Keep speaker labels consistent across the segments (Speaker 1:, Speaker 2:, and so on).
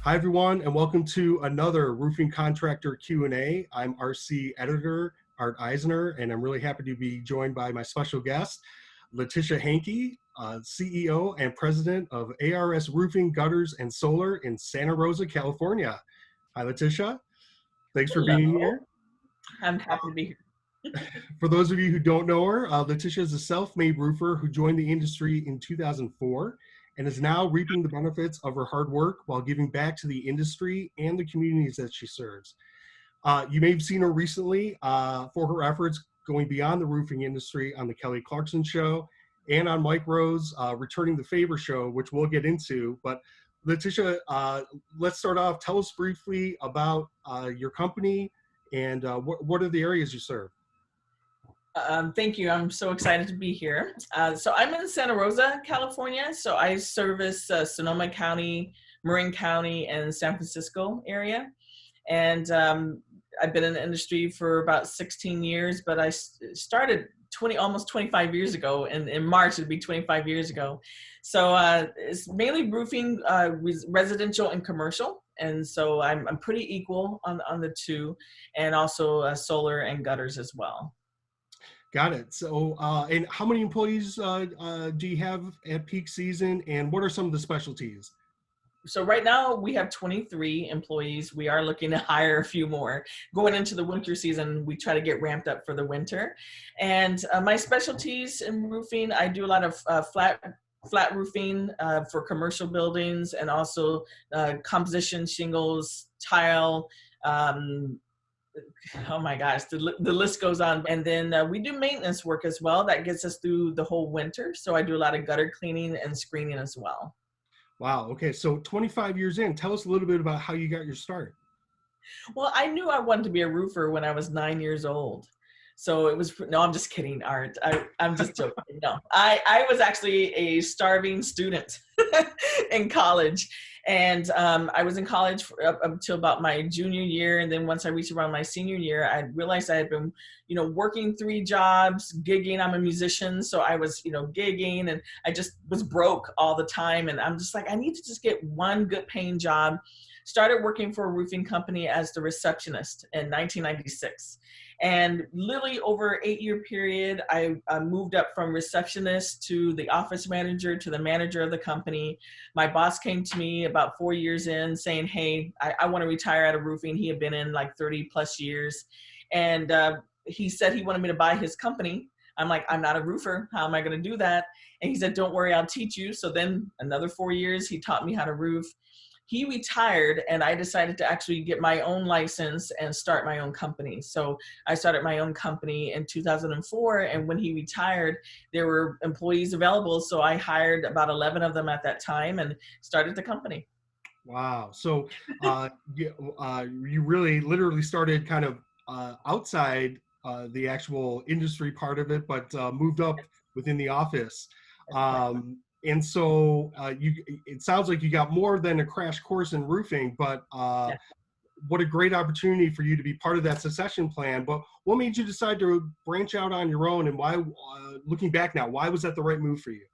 Speaker 1: Hi, everyone, and welcome to another Roofing Contractor Q&A. I'm RC Editor Art Eisner, and I'm really happy to be joined by my special guest, Letitia Hanke, CEO and President of ARS Roofing, Gutters, and Solar in Santa Rosa, California. Hi, Letitia. Thanks for being
Speaker 2: Hello.
Speaker 1: here.
Speaker 2: I'm happy to be here.
Speaker 1: For those of you who don't know her, Letitia is a self-made roofer who joined the industry in 2004 and is now reaping the benefits of her hard work while giving back to the industry and the communities that she serves. You may have seen her recently for her efforts going beyond the roofing industry on the Kelly Clarkson Show and on Mike Rowe's Returning the Favor Show, which we'll get into. But Letitia, let's start off. Tell us briefly about your company and what are the areas you serve?
Speaker 2: Thank you. I'm so excited to be here. So I'm in Santa Rosa, California. So I service Sonoma County, Marin County, and San Francisco area. And I've been in the industry for about 16 years, but I started almost 25 years ago. And in March, it'd be 25 years ago. So it's mainly roofing, residential and commercial. And so I'm pretty equal on the two, and also solar and gutters as well.
Speaker 1: Got it. So, and how many employees do you have at peak season, and what are some of the specialties?
Speaker 2: So right now we have 23 employees. We are looking to hire a few more. Going into the winter season, we try to get ramped up for the winter. And my specialties in roofing, I do a lot of flat roofing for commercial buildings, and also composition shingles, tile, oh my gosh, the list goes on. And then we do maintenance work as well. That gets us through the whole winter. So I do a lot of gutter cleaning and screening as well.
Speaker 1: Wow. Okay. So 25 years in, tell us a little bit about how you got your start.
Speaker 2: Well, I knew I wanted to be a roofer when I was 9 years old. So it was, no, I'm just kidding, Art. I'm just joking. No, I was actually a starving student in college. And I was in college up until about my junior year. And then once I reached around my senior year, I realized I had been, working 3 jobs, gigging. I'm a musician. So I was, gigging, and I just was broke all the time. And I'm just like, I need to just get one good paying job. Started working for a roofing company as the receptionist in 1996. And literally over an 8-year period, I moved up from receptionist to the office manager to the manager of the company. My boss came to me about 4 years in saying, hey, I want to retire out of roofing. He had been in like 30 plus years. And he said he wanted me to buy his company. I'm like, I'm not a roofer. How am I going to do that? And he said, don't worry, I'll teach you. So then another 4 years, he taught me how to roof. He retired, and I decided to actually get my own license and start my own company. So I started my own company in 2004. And when he retired, there were employees available. So I hired about 11 of them at that time and started the company.
Speaker 1: Wow. So you really literally started kind of outside the actual industry part of it, but moved up within the office. And so it sounds like you got more than a crash course in roofing, but
Speaker 2: Yeah.
Speaker 1: what a great opportunity for you to be part of that succession plan. But what made you decide to branch out on your own, and why, looking back now, why was that the right move for you?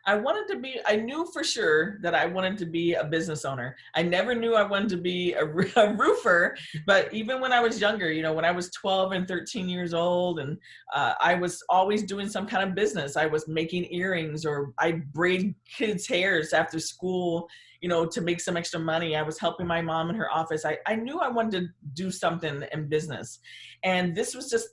Speaker 2: I knew for sure that I wanted to be a business owner. I never knew I wanted to be a roofer, but even when I was younger, when I was 12 and 13 years old, and I was always doing some kind of business. I was making earrings, or I braid kids' hairs after school, to make some extra money. I was helping my mom in her office. I knew I wanted to do something in business. And this was just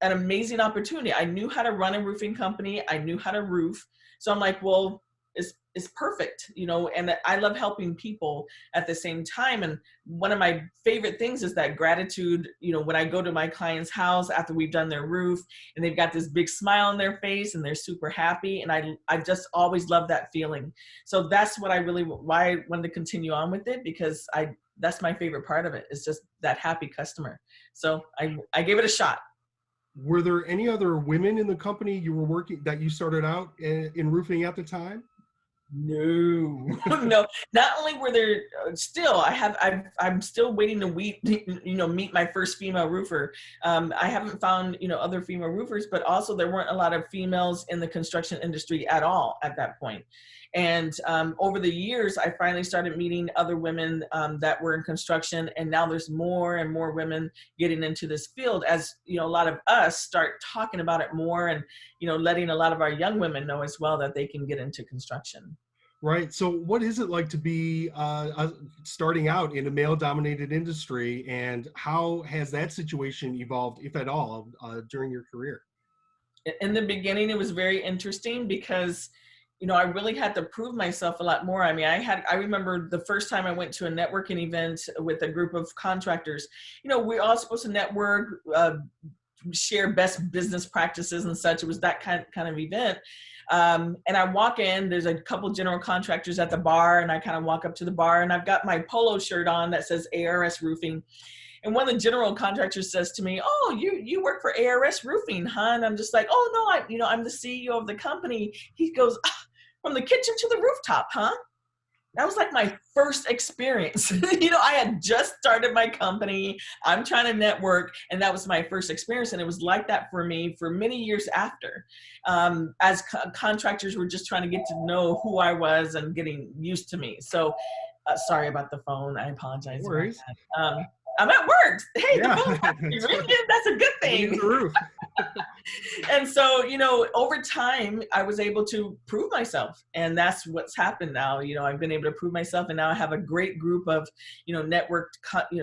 Speaker 2: an amazing opportunity. I knew how to run a roofing company. I knew how to roof. So I'm like, well, it's perfect, and I love helping people at the same time. And one of my favorite things is that gratitude, when I go to my client's house after we've done their roof, and they've got this big smile on their face and they're super happy. And I just always love that feeling. So that's why I wanted to continue on with it, because that's my favorite part of it, is just that happy customer. So I gave it a shot.
Speaker 1: Were there any other women in the company you were working that you started out in roofing at the time?
Speaker 2: No, no. Not only were there still, I'm still waiting to meet my first female roofer. I haven't found, other female roofers, but also there weren't a lot of females in the construction industry at all at that point. And over the years, I finally started meeting other women that were in construction, and now there's more and more women getting into this field as, a lot of us start talking about it more, and, letting a lot of our young women know as well that they can get into construction.
Speaker 1: Right. So what is it like to be starting out in a male-dominated industry, and how has that situation evolved, if at all, during your career?
Speaker 2: In the beginning, it was very interesting because, I really had to prove myself a lot more. I mean, I remember the first time I went to a networking event with a group of contractors. We're all supposed to network, share best business practices and such. It was that kind of event. And I walk in, there's a couple general contractors at the bar, and I kind of walk up to the bar, and I've got my polo shirt on that says ARS Roofing. And one of the general contractors says to me, "Oh, you work for ARS Roofing, huh?" And I'm just like, "Oh no, I'm the CEO of the company." He goes, "Ah, from the kitchen to the rooftop, huh?" That was like my first experience. I had just started my company. I'm trying to network, and that was my first experience. And it was like that for me for many years after, as contractors were just trying to get to know who I was and getting used to me. So sorry about the phone. I apologize.
Speaker 1: No
Speaker 2: About
Speaker 1: worries.
Speaker 2: that. I'm at work. Hey, the
Speaker 1: Yeah.
Speaker 2: phone's actually ringing. That's a good thing.
Speaker 1: The roof.
Speaker 2: And so, over time, I was able to prove myself, and that's what's happened now. I've been able to prove myself, and now I have a great group of, networked,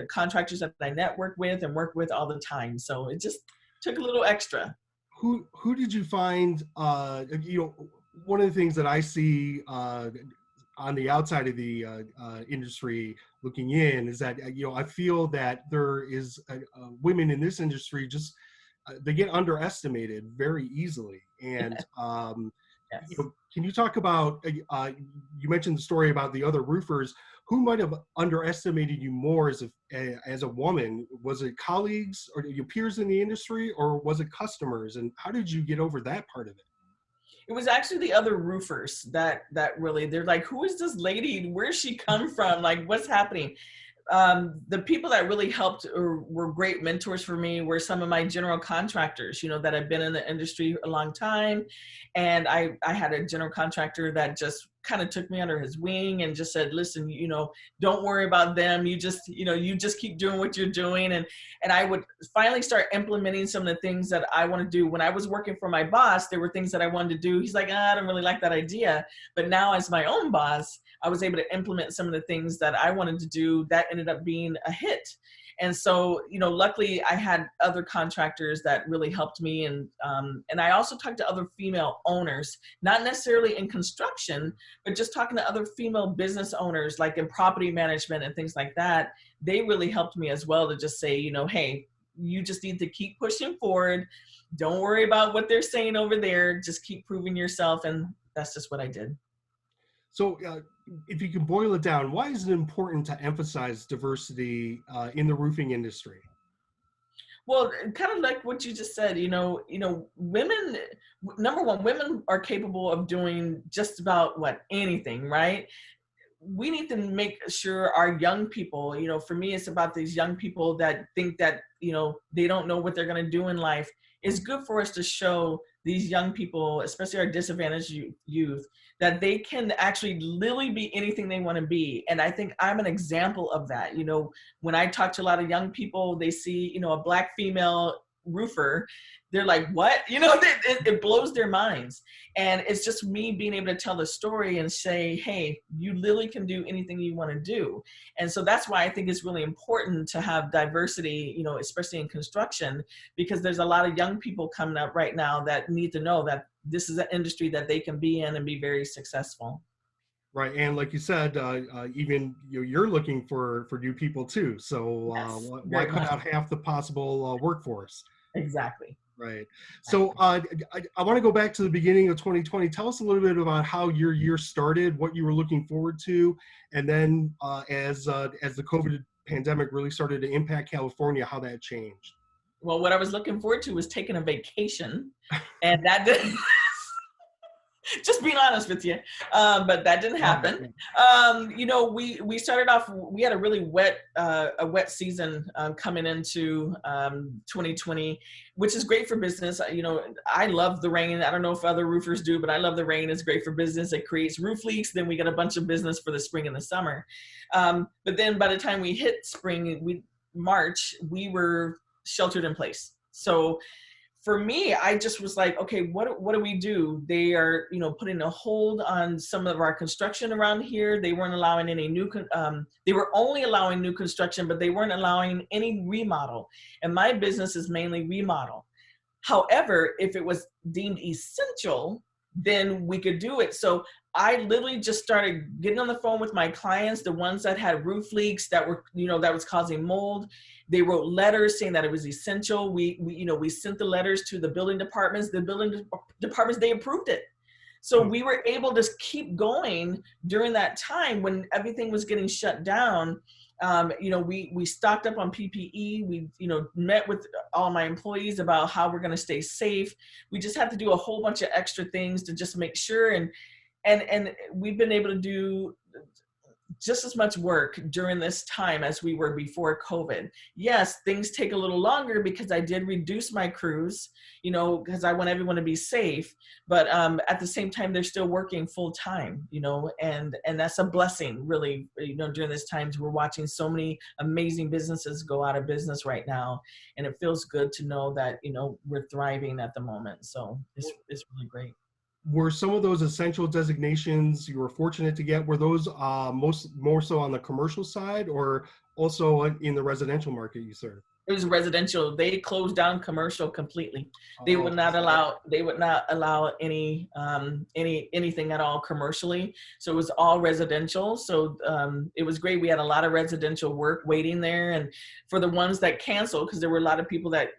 Speaker 2: contractors that I network with and work with all the time. So it just took a little extra.
Speaker 1: Who did you find? One of the things that I see on the outside of the industry looking in is that I feel that there is women in this industry just they get underestimated very easily. And
Speaker 2: Yes.
Speaker 1: can you talk about you mentioned the story about the other roofers? Who might have underestimated you more as a woman? Was it colleagues or your peers in the industry, or was it customers? And how did you get over that part of it?
Speaker 2: It was actually the other roofers that really, they're like, "Who is this lady? Where's she come from? Like, what's happening?" The people that really helped or were great mentors for me were some of my general contractors, that have been in the industry a long time. And I had a general contractor that just kind of took me under his wing and just said, "Listen, don't worry about them. You just keep doing what you're doing." And I would finally start implementing some of the things that I want to do. When I was working for my boss, there were things that I wanted to do. He's like, "I don't really like that idea." But now as my own boss, I was able to implement some of the things that I wanted to do that ended up being a hit. And so, luckily I had other contractors that really helped me. And I also talked to other female owners, not necessarily in construction, but just talking to other female business owners, like in property management and things like that. They really helped me as well to just say, "Hey, you just need to keep pushing forward. Don't worry about what they're saying over there. Just keep proving yourself." And that's just what I did.
Speaker 1: So, if you can boil it down, why is it important to emphasize diversity in the roofing industry?
Speaker 2: Well, kind of like what you just said, women, number one, women are capable of doing just about anything, right? We need to make sure our young people, for me, it's about these young people that think that, they don't know what they're going to do in life. It's good for us to show these young people, especially our disadvantaged youth, that they can actually literally be anything they want to be. And I think I'm an example of that. When I talk to a lot of young people, they see, a Black female roofer, they're like, "What?" It blows their minds. And it's just me being able to tell the story and say, "Hey, you literally can do anything you want to do." And so that's why I think it's really important to have diversity, especially in construction, because there's a lot of young people coming up right now that need to know that this is an industry that they can be in and be very successful.
Speaker 1: Right, and like you said, even you're looking for new people too. So
Speaker 2: Yes,
Speaker 1: why
Speaker 2: very
Speaker 1: cut
Speaker 2: much.
Speaker 1: out half the possible workforce?
Speaker 2: Exactly.
Speaker 1: Right. So I want to go back to the beginning of 2020. Tell us a little bit about how your year started, what you were looking forward to, and then as the COVID pandemic really started to impact California, how that changed.
Speaker 2: Well, what I was looking forward to was taking a vacation, and that didn't. Just being honest with you, but that didn't happen. We started off. We had a really wet season coming into 2020, which is great for business. I love the rain. I don't know if other roofers do, but I love the rain. It's great for business. It creates roof leaks. Then we get a bunch of business for the spring and the summer. But then by the time we hit spring, March, we were sheltered in place. So for me, I just was like, okay, what do we do? They are, putting a hold on some of our construction around here. They weren't allowing any they were only allowing new construction, but they weren't allowing any remodel. And my business is mainly remodel. However, if it was deemed essential, then we could do it. So I literally just started getting on the phone with my clients, the ones that had roof leaks that were, that was causing mold. They wrote letters saying that it was essential. We sent the letters to the building departments. The building departments, they approved it. So we were able to keep going during that time when everything was getting shut down. We stocked up on PPE. We, met with all my employees about how we're going to stay safe. We just had to do a whole bunch of extra things to just make sure. And we've been able to do just as much work during this time as we were before COVID. Yes, things take a little longer because I did reduce my crews, because I want everyone to be safe. But at the same time, they're still working full time, and that's a blessing, really, during this time. We're watching so many amazing businesses go out of business right now. And it feels good to know that, we're thriving at the moment. So it's really great.
Speaker 1: Were some of those essential designations you were fortunate to get, were those more so on the commercial side or also in the residential market you serve?
Speaker 2: It was residential. They closed down commercial completely. They would not allow any anything at all commercially. So it was all residential. So it was great. We had a lot of residential work waiting there. And for the ones that canceled, because there were a lot of people that,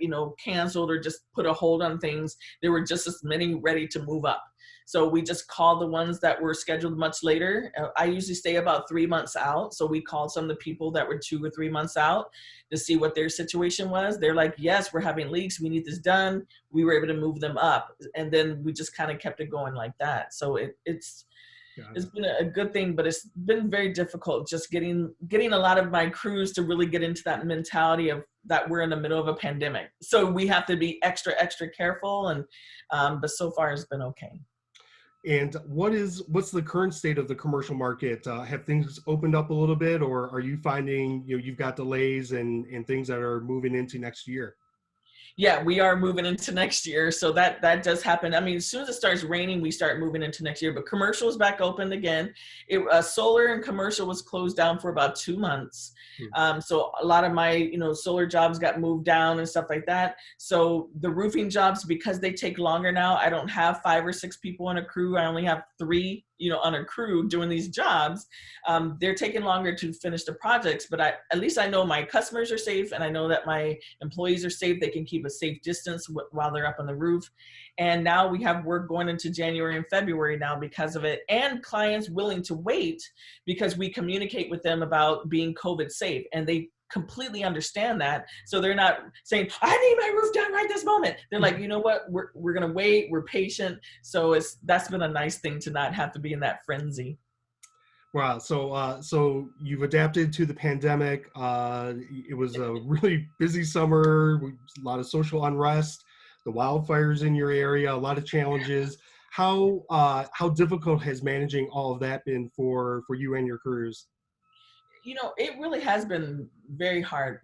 Speaker 2: canceled or just put a hold on things, there were just as many ready to move up. So we just called the ones that were scheduled much later. I usually stay about 3 months out. So we called some of the people that were 2 or 3 months out to see what their situation was. They're like, yes, we're having leaks. We need this done. We were able to move them up. And then we just kind of kept it going like that. So it's been a good thing, but it's been very difficult just getting a lot of my crews to really get into that mentality of that we're in the middle of a pandemic. So we have to be extra, extra careful. And but so far it's been okay.
Speaker 1: And what's the current state of the commercial market? Have things opened up a little bit, or are you finding you've got delays and things that are moving into next year?
Speaker 2: Yeah, we are moving into next year. So that does happen. I mean, as soon as it starts raining, we start moving into next year, but commercial is back open again. Solar and commercial was closed down for about 2 months. So a lot of my, solar jobs got moved down and stuff like that. So the roofing jobs, because they take longer now, I don't have 5 or 6 people on a crew. I only have 3, on a crew doing these jobs. They're taking longer to finish the projects, but at least I know my customers are safe, and I know that my employees are safe. They can keep a safe distance while they're up on the roof. And now we have work going into January and February now because of it, and clients willing to wait because we communicate with them about being COVID safe, and they completely understand that. So they're not saying, I need my roof done right this moment. They're like, you know what, we're going to wait. We're patient. So that's been a nice thing to not have to be in that frenzy.
Speaker 1: Wow. So you've adapted to the pandemic. It was a really busy summer, a lot of social unrest, the wildfires in your area, a lot of challenges. How difficult has managing all of that been for you and your crews?
Speaker 2: It really has been very hard.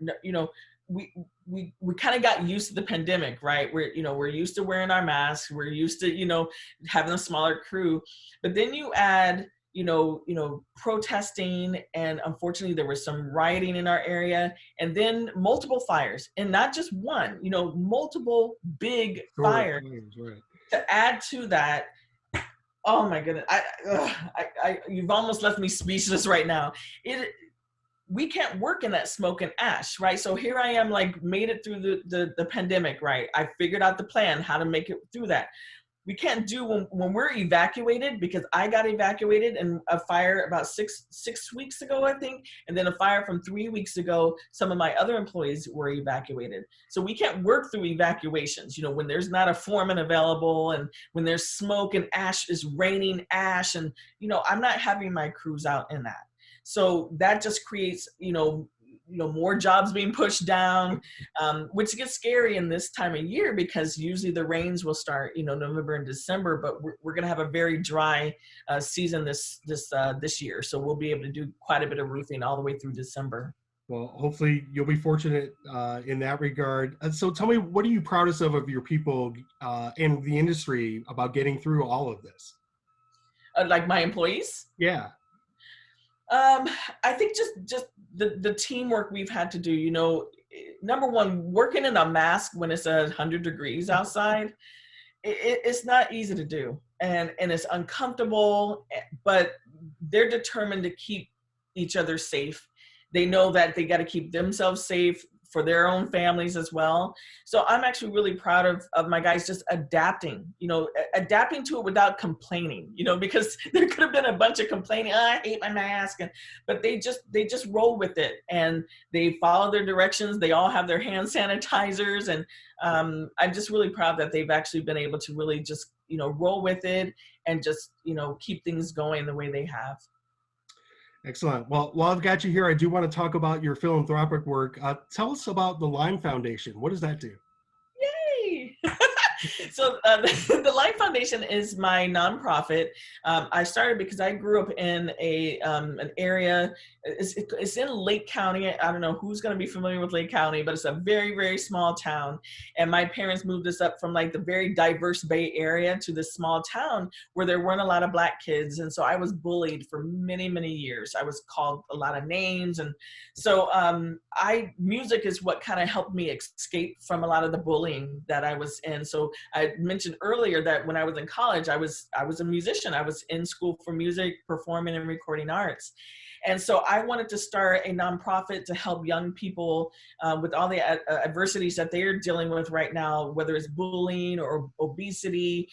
Speaker 2: We kind of got used to the pandemic, right? We're used to wearing our masks. We're used to, having a smaller crew, but then you add, protesting, and unfortunately there was some rioting in our area, and then multiple fires, and not just one, multiple big fires. Right. To add to that, oh my goodness, you've almost left me speechless right now. We can't work in that smoke and ash, right? So here I am, like, made it through the pandemic, right? I figured out the plan, how to make it through that. we can't do when we're evacuated, because I got evacuated in a fire about six weeks ago, I think. And then a fire from 3 weeks ago, some of my other employees were evacuated. So we can't work through evacuations, when there's not a foreman available and when there's smoke and ash is raining ash. And, I'm not having my crews out in that. So that just creates, more jobs being pushed down, which gets scary in this time of year, because usually the rains will start, November and December, but we're going to have a very dry season this year. So we'll be able to do quite a bit of roofing all the way through December.
Speaker 1: Well, hopefully you'll be fortunate in that regard. So tell me, what are you proudest of your people and the industry about getting through all of this?
Speaker 2: Like my employees?
Speaker 1: Yeah.
Speaker 2: I think just the teamwork we've had to do, number one, working in a mask when it's 100 degrees outside, it's not easy to do. And it's uncomfortable, but they're determined to keep each other safe. They know that they got to keep themselves safe for their own families as well. So I'm actually really proud of my guys just adapting to it without complaining, because there could have been a bunch of complaining, I hate my mask, but they just roll with it, and they follow their directions. They all have their hand sanitizers, and I'm just really proud that they've actually been able to really just, roll with it and just, keep things going the way they have.
Speaker 1: Excellent. Well, while I've got you here, I do want to talk about your philanthropic work. Tell us about the Lime Foundation. What does that do?
Speaker 2: Yay! So the Life Foundation is my nonprofit. I started because I grew up in an area. It's in Lake County. I don't know who's going to be familiar with Lake County, but it's a very, very small town. And my parents moved us up from like the very diverse Bay Area to this small town where there weren't a lot of Black kids. And so I was bullied for many, many years. I was called a lot of names. And so music is what kind of helped me escape from a lot of the bullying that I was in. So I mentioned earlier that when I was in college, I was a musician. I was in school for music, performing, and recording arts. And so I wanted to start a nonprofit to help young people with all the adversities that they're dealing with right now, whether it's bullying or obesity,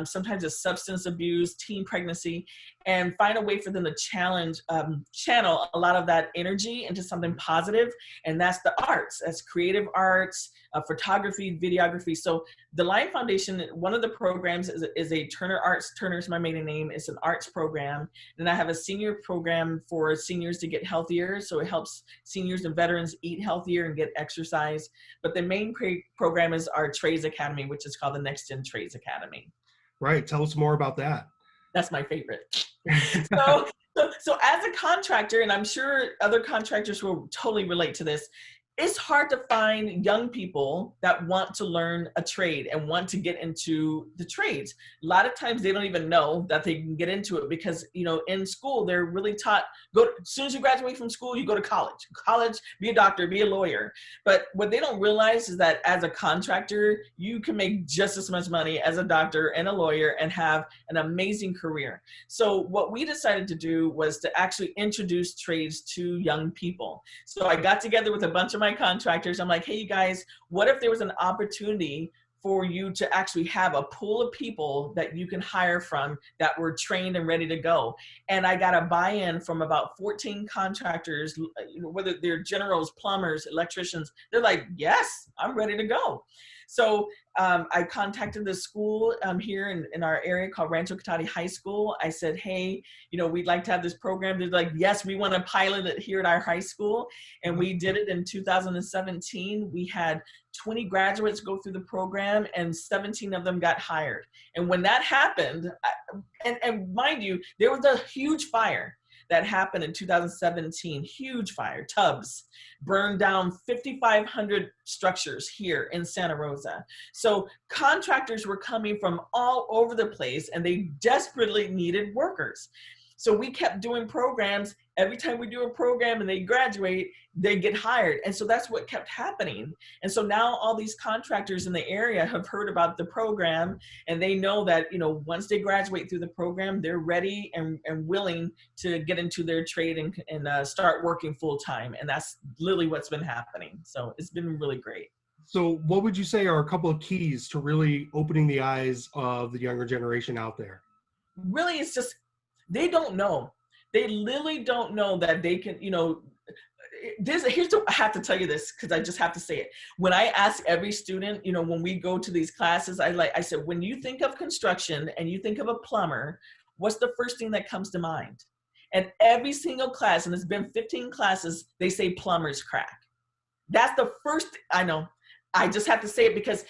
Speaker 2: sometimes it's substance abuse, teen pregnancy, and find a way for them to channel a lot of that energy into something positive. And that's the arts, that's creative arts, photography, videography. So the Lime Foundation, one of the programs is a Turner Arts. Turner is my maiden name. It's an arts program. Then I have a senior program for seniors to get healthier. So it helps seniors and veterans eat healthier and get exercise. But the main program is our Trades Academy, which is called the Next Gen Trades Academy.
Speaker 1: Right. Tell us more about that.
Speaker 2: That's my favorite. So as a contractor, and I'm sure other contractors will totally relate to this, it's hard to find young people that want to learn a trade and want to get into the trades. A lot of times they don't even know that they can get into it because, in school, they're really taught, as soon as you graduate from school, you go to college, be a doctor, be a lawyer. But what they don't realize is that as a contractor, you can make just as much money as a doctor and a lawyer and have an amazing career. So what we decided to do was to actually introduce trades to young people. So I got together with a bunch of my contractors. I'm like, hey, you guys, what if there was an opportunity for you to actually have a pool of people that you can hire from that were trained and ready to go? And I got a buy-in from about 14 contractors, whether they're generals, plumbers, electricians. They're like, yes, I'm ready to go. So I contacted the school here in our area called Rancho Cotati High School. I said, hey, we'd like to have this program. They're like, yes, we want to pilot it here at our high school. And we did it in 2017. We had 20 graduates go through the program and 17 of them got hired. And when that happened, and mind you, there was a huge fire that happened in 2017, huge fire, Tubbs, burned down 5,500 structures here in Santa Rosa. So contractors were coming from all over the place and they desperately needed workers. So we kept doing programs. Every time we do a program and they graduate, they get hired. And so that's what kept happening. And so now all these contractors in the area have heard about the program and they know that, once they graduate through the program, they're ready and willing to get into their trade and start working full time. And that's literally what's been happening. So it's been really great.
Speaker 1: So what would you say are a couple of keys to really opening the eyes of the younger generation out there?
Speaker 2: Really, it's just, they don't know. They literally don't know that they can, I have to tell you this because I just have to say it. When I ask every student, when we go to these classes, I said, when you think of construction and you think of a plumber, what's the first thing that comes to mind? And every single class, and it's been 15 classes, they say plumber's crack. That's the first, I know. I just have to say it because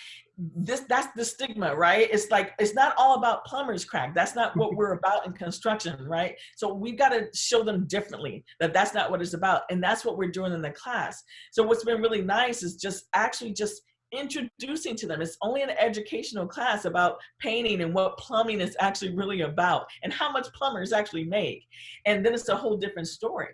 Speaker 2: that's the stigma, right? It's like, it's not all about plumber's crack. That's not what we're about in construction, right? So we've got to show them differently that that's not what it's about. And that's what we're doing in the class. So what's been really nice is just actually just introducing to them. It's only an educational class about painting and what plumbing is actually really about and how much plumbers actually make. And then it's a whole different story.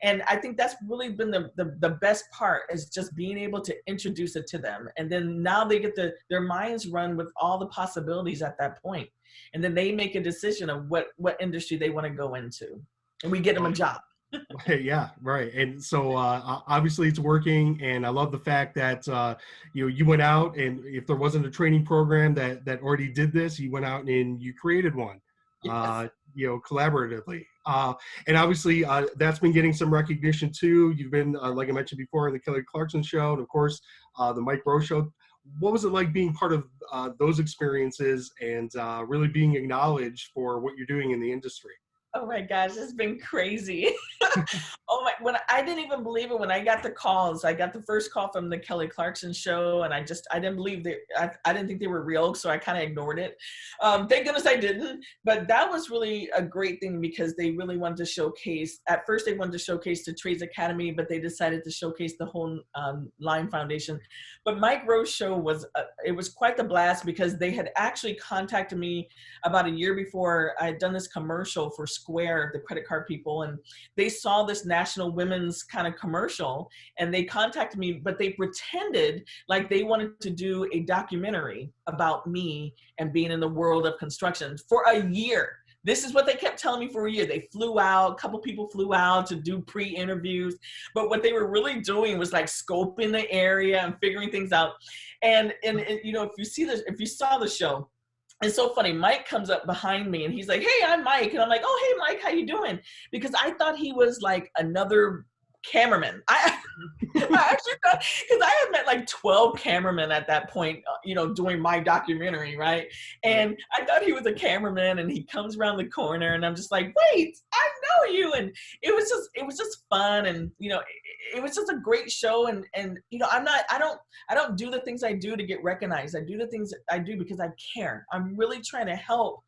Speaker 2: And I think that's really been the best part, is just being able to introduce it to them. And then now they get their minds run with all the possibilities at that point. And then they make a decision of what industry they want to go into. And we get them a job.
Speaker 1: Yeah, right. And so obviously it's working, and I love the fact that you went out, and if there wasn't a training program that already did this, you went out and you created one.
Speaker 2: Yes.
Speaker 1: Collaboratively. And obviously that's been getting some recognition too. You've been, like I mentioned before, in the Kelly Clarkson Show, and of course the Mike Rowe Show. What was it like being part of those experiences and really being acknowledged for what you're doing in the industry?
Speaker 2: Oh my gosh, it's been crazy. Oh my, when I didn't even believe it when I got the calls. I got the first call from the Kelly Clarkson Show, and I didn't believe I didn't think they were real, so I kind of ignored it. Thank goodness I didn't, but that was really a great thing because they really wanted to showcase, at first they wanted to showcase the Trades Academy, but they decided to showcase the whole Line Foundation. But Mike Rowe's show was, it was quite the blast because they had actually contacted me about a year before. I had done this commercial for Square, the credit card people, and they saw this National Women's kind of commercial, and they contacted me, but they pretended like they wanted to do a documentary about me and being in the world of construction for a year. This is what they kept telling me for a year. They flew out, a couple people flew out to do pre-interviews, but what they were really doing was like scoping the area and figuring things out. And if you saw the show, it's so funny. Mike comes up behind me and he's like, "Hey, I'm Mike." And I'm like, "Oh, hey, Mike, how you doing?" Because I thought he was like another cameraman. I actually thought, because I had met like 12 cameramen at that point, doing my documentary, right? And I thought he was a cameraman, and he comes around the corner, and I'm just like, "Wait, I know you!" And it was just fun, and it was just a great show. And I don't do the things I do to get recognized. I do the things I do because I care. I'm really trying to help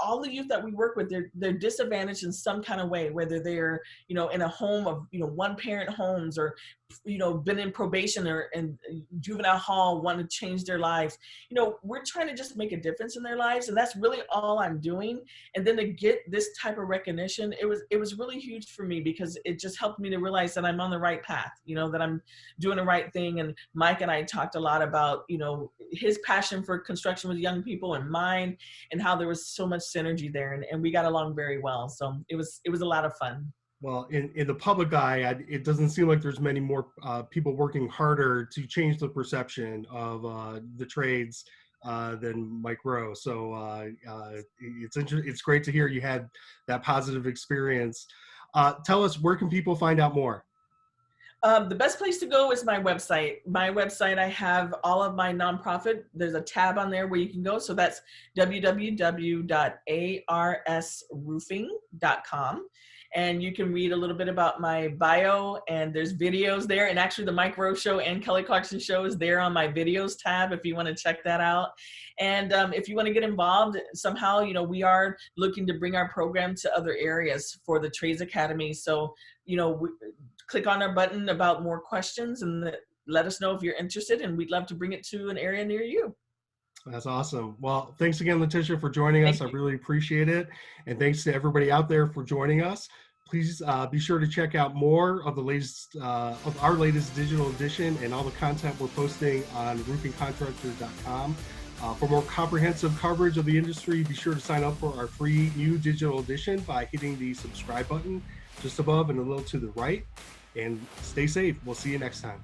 Speaker 2: all the youth that we work with. They're disadvantaged in some kind of way, whether they're in a home of one parent homes, or been in probation or in juvenile hall, want to change their lives. We're trying to just make a difference in their lives, and that's really all I'm doing. And then to get this type of recognition, it was really huge for me, because it just helped me to realize that I'm on the right path, that I'm doing the right thing. And Mike and I talked a lot about his passion for construction with young people and mine, and how there was so much synergy there, and we got along very well. So it was a lot of fun.
Speaker 1: Well, in the public eye, it doesn't seem like there's many more people working harder to change the perception of the trades than Mike Rowe. So it's great to hear you had that positive experience. Tell us, where can people find out more?
Speaker 2: The best place to go is my website. My website, I have all of my nonprofit. There's a tab on there where you can go. So that's www.arsroofing.com. And you can read a little bit about my bio, and there's videos there. And actually the Mike Rowe Show and Kelly Clarkson Show is there on my videos tab if you want to check that out. And if you want to get involved somehow, we are looking to bring our program to other areas for the Trades Academy. So, click on our button about more questions and let us know if you're interested, and we'd love to bring it to an area near you.
Speaker 1: That's awesome. Well, thanks again, Letitia, for joining us. I really appreciate it. And thanks to everybody out there for joining us. Please be sure to check out more of the latest of our latest digital edition and all the content we're posting on roofingcontractor.com. For more comprehensive coverage of the industry, be sure to sign up for our free new digital edition by hitting the subscribe button just above and a little to the right. And stay safe. We'll see you next time.